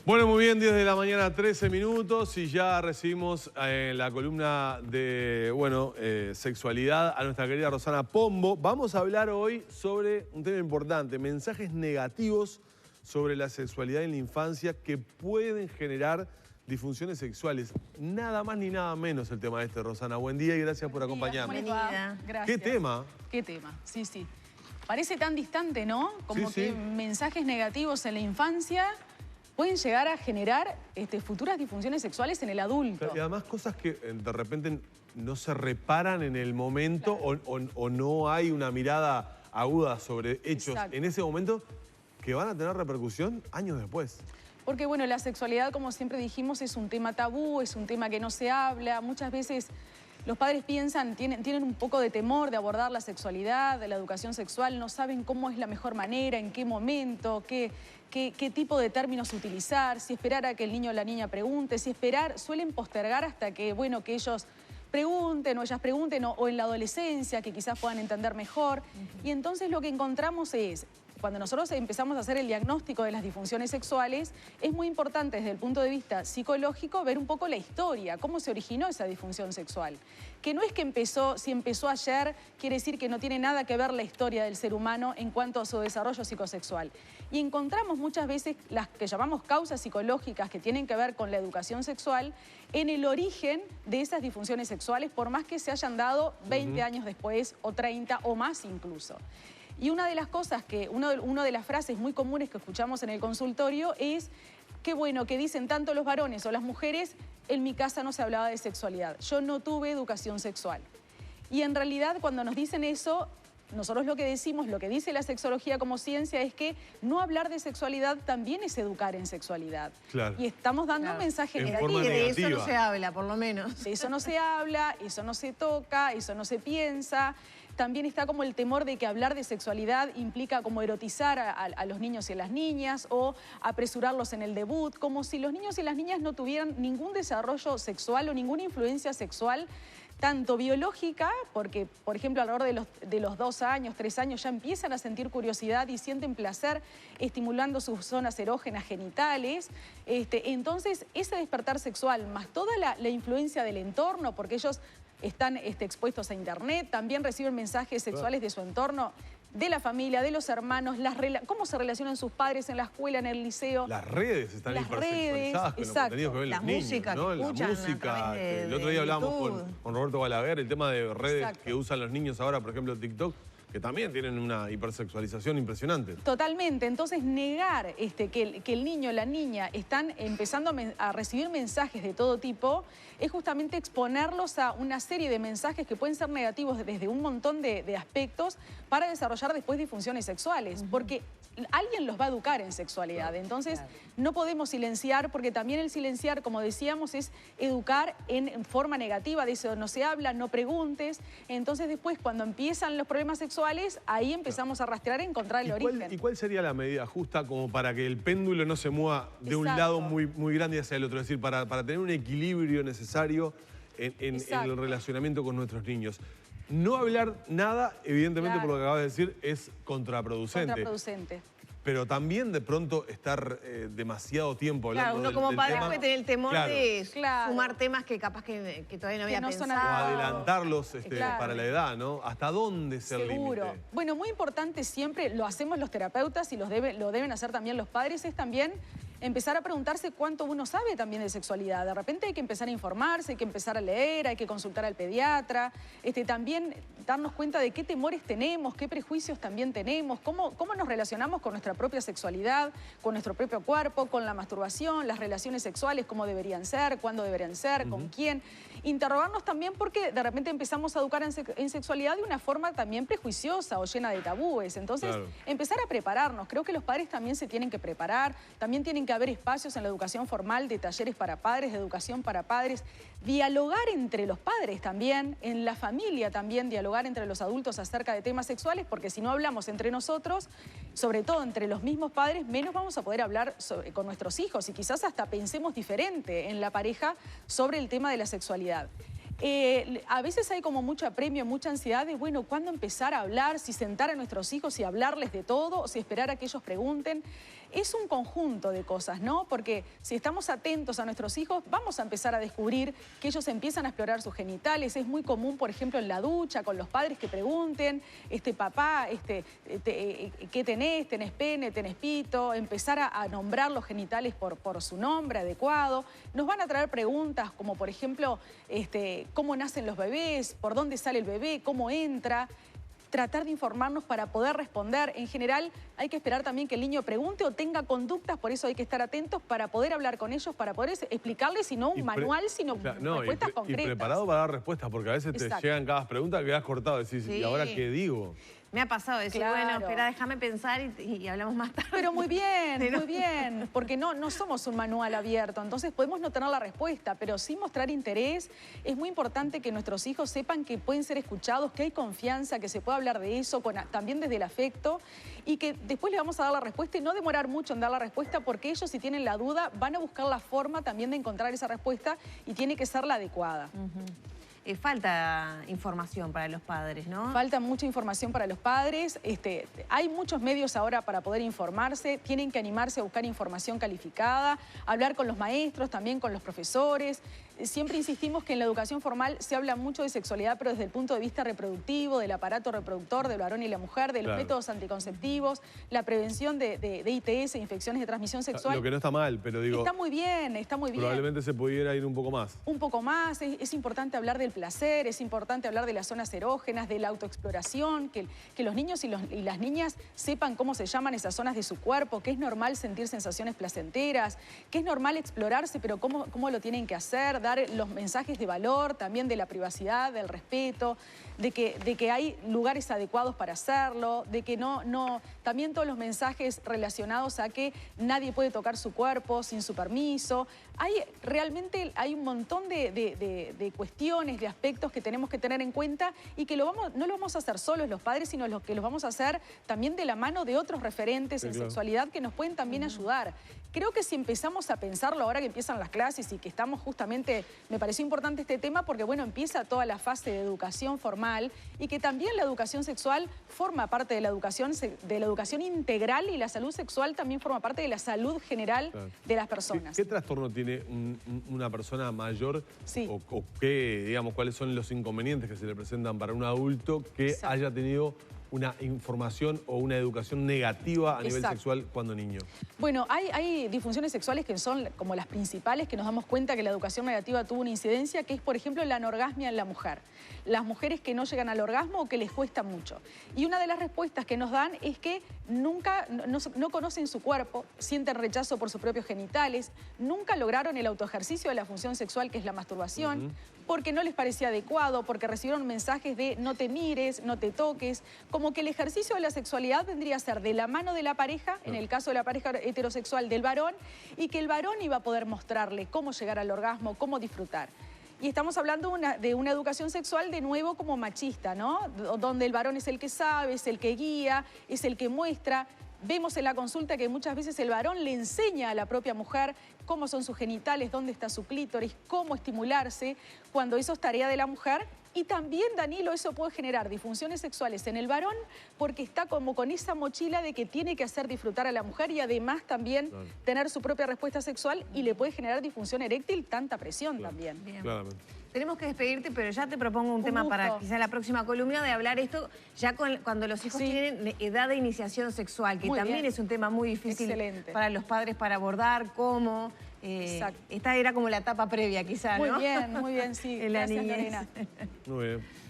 Bueno, muy bien, 10 de la mañana, 13 minutos y ya recibimos en la columna de, sexualidad a nuestra querida Rosana Pombo. Vamos a hablar hoy sobre un tema importante, mensajes negativos sobre la sexualidad en la infancia que pueden generar disfunciones sexuales. Nada más ni nada menos el tema Rosana. Buen día y gracias por acompañarnos. Bienvenida. Gracias. ¿Qué tema? ¿Qué tema? Sí, sí. Parece tan distante, ¿no? Como Sí, que sí. mensajes negativos en la infancia pueden llegar a generar futuras disfunciones sexuales en el adulto. Y además cosas que de repente no se reparan en el momento, claro, o no hay una mirada aguda sobre hechos. Exacto. En ese momento que van a tener repercusión años después. Porque bueno, la sexualidad, como siempre dijimos, es un tema tabú, es un tema que no se habla. Muchas veces los padres piensan, tienen un poco de temor de abordar la sexualidad, de la educación sexual, no saben cómo es la mejor manera, en qué momento, qué tipo de términos utilizar, si esperar a que el niño o la niña pregunte, si esperar, suelen postergar hasta que, bueno, que ellos pregunten o ellas pregunten o en la adolescencia, que quizás puedan entender mejor. Y entonces lo que encontramos es, cuando nosotros empezamos a hacer el diagnóstico de las disfunciones sexuales, es muy importante desde el punto de vista psicológico ver un poco la historia, cómo se originó esa disfunción sexual. Que no es que si empezó ayer, quiere decir que no tiene nada que ver la historia del ser humano en cuanto a su desarrollo psicosexual. Y encontramos muchas veces las que llamamos causas psicológicas que tienen que ver con la educación sexual en el origen de esas disfunciones sexuales, por más que se hayan dado 20 años después o 30 o más incluso. Y una de las cosas una de las frases muy comunes que escuchamos en el consultorio es que bueno, que dicen tanto los varones o las mujeres, en mi casa no se hablaba de sexualidad, yo no tuve educación sexual. Y en realidad cuando nos dicen eso, nosotros lo que decimos, lo que dice la sexología como ciencia es que no hablar de sexualidad también es educar en sexualidad. Claro. Y estamos dando un mensaje negativo. De eso no se habla, por lo menos. De eso no se habla, eso no se toca, eso no se piensa. También está como el temor de que hablar de sexualidad implica como erotizar a los niños y a las niñas o apresurarlos en el debut, como si los niños y las niñas no tuvieran ningún desarrollo sexual o ninguna influencia sexual, tanto biológica, porque, por ejemplo, alrededor de los 2 años, 3 años, ya empiezan a sentir curiosidad y sienten placer estimulando sus zonas erógenas genitales. Entonces, ese despertar sexual, más toda la influencia del entorno, porque ellos están expuestos a internet, también reciben mensajes sexuales de su entorno, de la familia, de los hermanos, cómo se relacionan sus padres en la escuela, en el liceo. Las redes están hipersexualizadas con los contenidos que ven los niños, ¿no? La música. El otro día hablábamos con Roberto Balaguer, el tema de redes que usan los niños ahora, por ejemplo, TikTok, que también tienen una hipersexualización impresionante. Totalmente. Entonces, negar que el niño o la niña están empezando a recibir mensajes de todo tipo es justamente exponerlos a una serie de mensajes que pueden ser negativos desde un montón de aspectos para desarrollar después disfunciones sexuales. Porque alguien los va a educar en sexualidad. Entonces, no podemos silenciar, porque también el silenciar, como decíamos, es educar en forma negativa. De eso no se habla, no preguntes. Entonces, después, cuando empiezan los problemas sexuales, ahí empezamos a rastrear y encontrar el origen. ¿Y cuál sería la medida justa como para que el péndulo no se mueva de un lado muy grande hacia el otro? Es decir, para tener un equilibrio necesario en el relacionamiento con nuestros niños. No hablar nada, evidentemente, por lo que acabas de decir, es contraproducente. Contraproducente. Pero también de pronto estar demasiado tiempo hablando uno como padre tema, puede tener el temor de sumar temas que capaz que todavía no había pensado. O adelantarlos para la edad, ¿no? ¿Hasta dónde es el límite? Bueno, muy importante siempre, lo hacemos los terapeutas y lo deben hacer también los padres, es también empezar a preguntarse cuánto uno sabe también de sexualidad. De repente hay que empezar a informarse, hay que empezar a leer, hay que consultar al pediatra. También darnos cuenta de qué temores tenemos, qué prejuicios también tenemos, cómo nos relacionamos con nuestra propia sexualidad, con nuestro propio cuerpo, con la masturbación, las relaciones sexuales, cómo deberían ser, cuándo deberían ser, con quién. Interrogarnos también porque de repente empezamos a educar en sexualidad de una forma también prejuiciosa o llena de tabúes. Entonces, empezar a prepararnos. Creo que los padres también se tienen que preparar, también tienen que haber espacios en la educación formal de talleres para padres, de educación para padres, dialogar entre los padres también, en la familia también, dialogar entre los adultos acerca de temas sexuales, porque si no hablamos entre nosotros, sobre todo entre los mismos padres, menos vamos a poder hablar con nuestros hijos y quizás hasta pensemos diferente en la pareja sobre el tema de la sexualidad. A veces hay como mucho apremio, mucha ansiedad de, bueno, ¿cuándo empezar a hablar? Si sentar a nuestros hijos y hablarles de todo, o si esperar a que ellos pregunten. es un conjunto de cosas, ¿no? Porque si estamos atentos a nuestros hijos, vamos a empezar a descubrir que ellos empiezan a explorar sus genitales. Es muy común, por ejemplo, en la ducha, con los padres que pregunten, papá, ¿qué tenés? ¿Tenés pene? ¿Tenés pito? Empezar a nombrar los genitales por su nombre adecuado. Nos van a traer preguntas como, por ejemplo, ¿cómo nacen los bebés? ¿Por dónde sale el bebé? ¿Cómo entra? Tratar de informarnos para poder responder. En general, hay que esperar también que el niño pregunte o tenga conductas, por eso hay que estar atentos para poder hablar con ellos, para poder explicarles, si no un manual, sino respuestas concretas. Y preparado para dar respuestas, porque a veces te llegan cada pregunta que quedas cortado. Decís, sí. ¿Y ahora qué digo? Me ha pasado decir, bueno, espera, déjame pensar y hablamos más tarde. Pero muy bien, porque no somos un manual abierto, entonces podemos no tener la respuesta, pero sí mostrar interés. Es muy importante que nuestros hijos sepan que pueden ser escuchados, que hay confianza, que se puede hablar de eso, también desde el afecto, y que después le vamos a dar la respuesta y no demorar mucho en dar la respuesta, porque ellos, si tienen la duda, van a buscar la forma también de encontrar esa respuesta y tiene que ser la adecuada. Falta información para los padres, ¿no? Falta mucha información para los padres. Hay muchos medios ahora para poder informarse. Tienen que animarse a buscar información calificada, hablar con los maestros, también con los profesores. Siempre insistimos que en la educación formal se habla mucho de sexualidad, pero desde el punto de vista reproductivo, del aparato reproductor del varón y la mujer, de los métodos anticonceptivos, la prevención de ITS, infecciones de transmisión sexual. Lo que no está mal, pero digo... Está muy bien, está muy bien. Probablemente se pudiera ir un poco más. Un poco más. Es importante hablar del placer, es importante hablar de las zonas erógenas, de la autoexploración, que los niños y las niñas sepan cómo se llaman esas zonas de su cuerpo, que es normal sentir sensaciones placenteras, que es normal explorarse, pero cómo lo tienen que hacer, dar los mensajes de valor, también de la privacidad, del respeto, de que hay lugares adecuados para hacerlo, de que también todos los mensajes relacionados a que nadie puede tocar su cuerpo sin su permiso. Realmente hay un montón de cuestiones, de aspectos que tenemos que tener en cuenta y que no lo vamos a hacer solos los padres, sino que los vamos a hacer también de la mano de otros referentes en sexualidad que nos pueden también ayudar. Creo que si empezamos a pensarlo ahora que empiezan las clases y que estamos justamente, me pareció importante este tema porque, bueno, empieza toda la fase de educación formal y que también la educación sexual forma parte de la educación integral y la salud sexual también forma parte de la salud general de las personas. ¿Qué trastorno tiene una persona mayor o qué, digamos, cuáles son los inconvenientes que se le presentan para un adulto que haya tenido una información o una educación negativa a nivel sexual cuando niño? Bueno, hay disfunciones sexuales que son como las principales, que nos damos cuenta que la educación negativa tuvo una incidencia, que es, por ejemplo, la anorgasmia en la mujer. Las mujeres que no llegan al orgasmo o que les cuesta mucho. Y una de las respuestas que nos dan es que no conocen su cuerpo, sienten rechazo por sus propios genitales, nunca lograron el autoejercicio de la función sexual, que es la masturbación, porque no les parecía adecuado, porque recibieron mensajes de no te mires, no te toques, como que el ejercicio de la sexualidad vendría a ser de la mano de la pareja, en el caso de la pareja heterosexual del varón, y que el varón iba a poder mostrarle cómo llegar al orgasmo, cómo disfrutar. Y estamos hablando de una educación sexual de nuevo como machista, ¿no? Donde el varón es el que sabe, es el que guía, es el que muestra. Vemos en la consulta que muchas veces el varón le enseña a la propia mujer cómo son sus genitales, dónde está su clítoris, cómo estimularse, cuando eso es tarea de la mujer. Y también, Danilo, eso puede generar disfunciones sexuales en el varón porque está como con esa mochila de que tiene que hacer disfrutar a la mujer y además también tener su propia respuesta sexual y le puede generar disfunción eréctil, tanta presión también. Claramente. Tenemos que despedirte, pero ya te propongo un tema para quizá la próxima columna de hablar esto ya cuando los hijos tienen edad de iniciación sexual, que también es un tema muy difícil para los padres para abordar, cómo. Esta era como la etapa previa quizá, ¿no? Muy bien, sí. Gracias, Lorena. Muy bien.